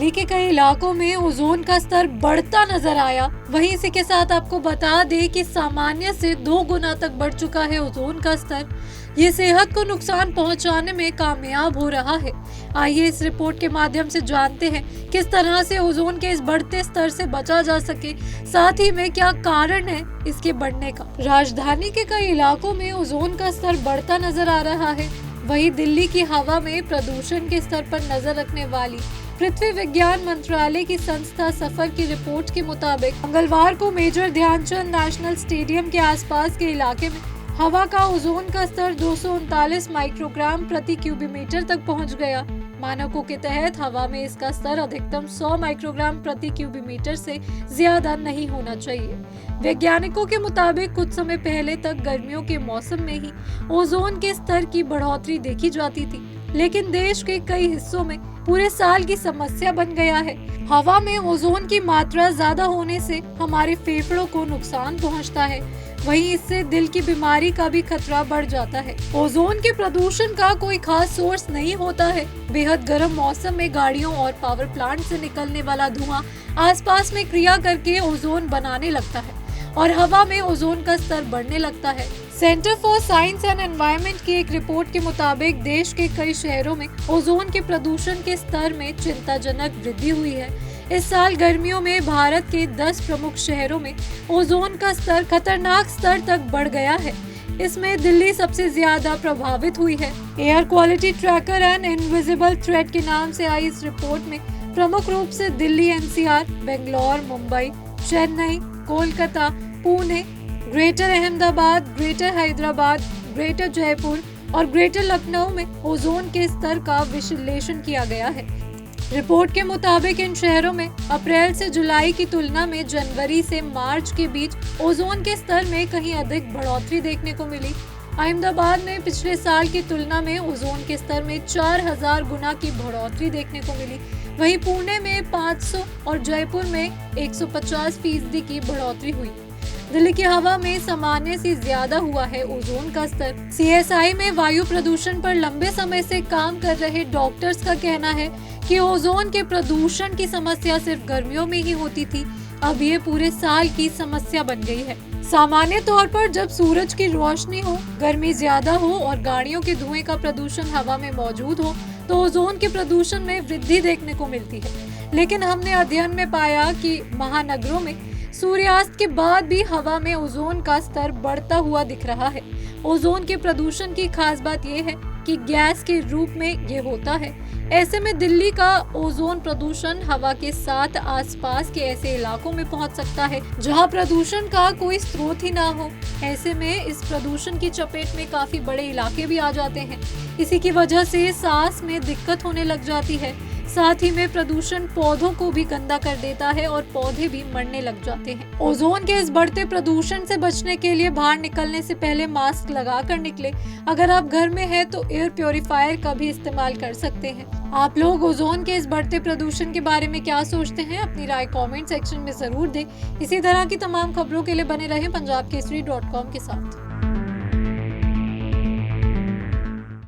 दिल्ली के कई इलाकों में ओजोन का स्तर बढ़ता नजर आया। वहीं इसी के साथ आपको बता दें कि सामान्य से 2 गुना तक बढ़ चुका है ओजोन का स्तर। ये सेहत को नुकसान पहुंचाने में कामयाब हो रहा है। आइए इस रिपोर्ट के माध्यम से जानते हैं किस तरह से ओजोन के इस बढ़ते स्तर से बचा जा सके, साथ ही में क्या कारण है इसके बढ़ने का। राजधानी के कई इलाकों में ओजोन का स्तर बढ़ता नजर आ रहा है। वहीं दिल्ली की हवा में प्रदूषण के स्तर पर नजर रखने वाली पृथ्वी विज्ञान मंत्रालय की संस्था सफर की रिपोर्ट के मुताबिक मंगलवार को मेजर ध्यानचंद नेशनल स्टेडियम के आसपास के इलाके में हवा का ओजोन का स्तर 239 माइक्रोग्राम प्रति क्यूबिक तक पहुंच गया। मानकों के तहत हवा में इसका स्तर अधिकतम 100 माइक्रोग्राम प्रति क्यूबिक से ज्यादा नहीं होना चाहिए। वैज्ञानिकों के मुताबिक कुछ समय पहले तक गर्मियों के मौसम में ही ओजोन के स्तर की बढ़ोतरी देखी जाती थी, लेकिन देश के कई हिस्सों में पूरे साल की समस्या बन गया है। हवा में ओजोन की मात्रा ज्यादा होने से हमारे फेफड़ों को नुकसान पहुंचता है। वहीं इससे दिल की बीमारी का भी खतरा बढ़ जाता है। ओजोन के प्रदूषण का कोई खास सोर्स नहीं होता है। बेहद गर्म मौसम में गाड़ियों और पावर प्लांट से निकलने वाला धुआं आसपास में क्रिया करके ओजोन बनाने लगता है और हवा में ओजोन का स्तर बढ़ने लगता है। Centre for science and environment की एक रिपोर्ट के मुताबिक देश के कई शहरों में ओजोन के प्रदूषण के स्तर में चिंताजनक वृद्धि हुई है। इस साल गर्मियों में भारत के 10 प्रमुख शहरों में ओजोन का स्तर खतरनाक स्तर तक बढ़ गया है। इसमें दिल्ली सबसे ज्यादा प्रभावित हुई है। Air quality tracker and invisible threat के नाम से आई इस रिपोर्ट में प्रमुख रूप से Delhi NCR, Bangalore, Mumbai, Chennai, Kolkata, Pune, greater Ahmedabad, greater Hyderabad, greater Jaipur और ग्रेटर लखनऊ में ओजोन के स्तर का विश्लेषण किया गया है। रिपोर्ट के मुताबिक इन शहरों में अप्रैल से जुलाई की तुलना में जनवरी से मार्च के बीच ओजोन के स्तर में कहीं अधिक बढ़ोतरी देखने को मिली। अहमदाबाद में पिछले साल की तुलना में ओजोन के स्तर में 4000 गुना की बढ़ोतरी देखने को मिली। वहीं पुणे में 500 और जयपुर में 150% की बढ़ोतरी हुई। दिल्ली की हवा में सामान्य से ज्यादा हुआ है ओजोन का स्तर। सीएसआई में वायु प्रदूषण पर लंबे समय से काम कर रहे डॉक्टर्स का कहना है कि ओजोन के प्रदूषण की समस्या सिर्फ गर्मियों में ही होती थी, अब ये पूरे साल की समस्या बन गई है। सामान्य तौर पर जब सूरज की रोशनी हो, गर्मी ज्यादा हो और गाड़ियों के धुएं का प्रदूषण हवा में मौजूद हो तो ओजोन के प्रदूषण में वृद्धि देखने को मिलती है। लेकिन हमने अध्ययन में पाया कि महानगरों में सूर्यास्त के बाद भी हवा में ओजोन का स्तर बढ़ता हुआ दिख रहा है। ओजोन के प्रदूषण की खास बात यह है कि गैस के रूप में ये होता है। ऐसे में दिल्ली का ओजोन प्रदूषण हवा के साथ आसपास के ऐसे इलाकों में पहुंच सकता है जहां प्रदूषण का कोई स्रोत ही ना हो। ऐसे में इस प्रदूषण की चपेट में काफी बड़े इलाके भी आ जाते हैं। इसी की वजह से सांस में दिक्कत होने लग जाती है। साथ ही में प्रदूषण पौधों को भी गंदा कर देता है और पौधे भी मरने लग जाते हैं। ओजोन के इस बढ़ते प्रदूषण से बचने के लिए बाहर निकलने से पहले मास्क लगा कर निकले। अगर आप घर में हैं तो एयर प्योरीफायर का भी इस्तेमाल कर सकते हैं। आप लोग ओजोन के इस बढ़ते प्रदूषण के बारे में क्या सोचते हैं? अपनी राय कमेंट सेक्शन में जरूर दें। इसी तरह की तमाम खबरों के लिए बने रहें पंजाबकेसरी.com के साथ।